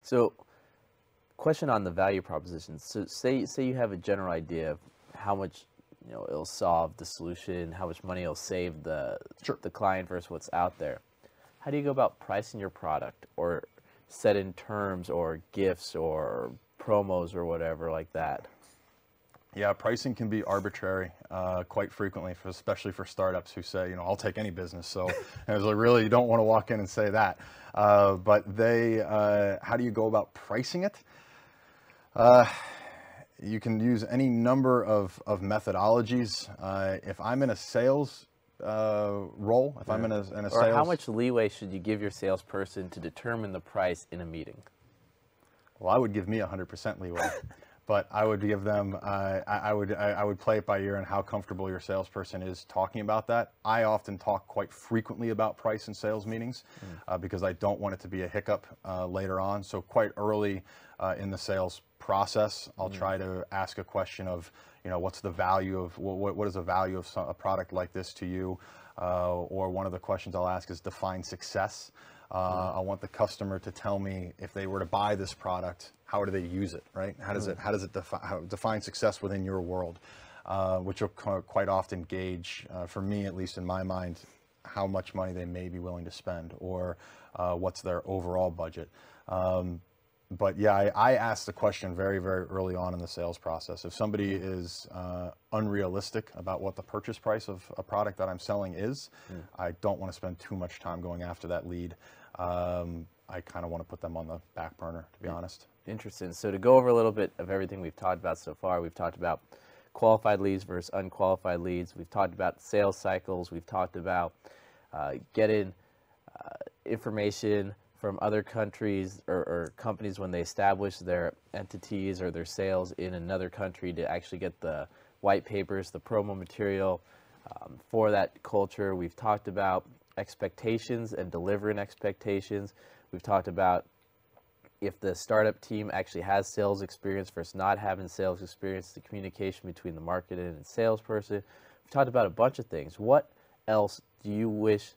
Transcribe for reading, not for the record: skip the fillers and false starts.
So, question on the value proposition. So, say you have a general idea of how much it'll solve the solution, how much money it'll save Sure. the client versus what's out there. How do you go about pricing your product, or set in terms, or gifts, or promos, or whatever like that? Yeah, pricing can be arbitrary quite frequently, especially for startups who say, I'll take any business. So and it's like, really, you don't want to walk in and say that. But how do you go about pricing it? You can use any number of methodologies. If I'm in a sales role, if I'm in a sales... Or how much leeway should you give your salesperson to determine the price in a meeting? Well, I would give me 100% leeway. But I would give them, I would play it by ear on how comfortable your salesperson is talking about that. I often talk quite frequently about price in sales meetings because I don't want it to be a hiccup later on. So quite early in the sales process, I'll try to ask a question of, what's the value of, what is the value of a product like this to you? Or one of the questions I'll ask is define success. I want the customer to tell me if they were to buy this product, how do they use it, right? How does it define success within your world, which will quite often gauge, for me at least in my mind, how much money they may be willing to spend, or what's their overall budget. But yeah, I ask the question very, very early on in the sales process. If somebody is unrealistic about what the purchase price of a product that I'm selling is, I don't want to spend too much time going after that lead. I kind of want to put them on the back burner, to be honest. Interesting. So to go over a little bit of everything we've talked about so far, we've talked about qualified leads versus unqualified leads. We've talked about sales cycles. We've talked about getting information from other countries or companies when they establish their entities or their sales in another country to actually get the white papers, the promo material for that culture. We've talked about expectations and delivering expectations. We've talked about if the startup team actually has sales experience versus not having sales experience, the communication between the marketing and salesperson. We've talked about a bunch of things. What else do you wish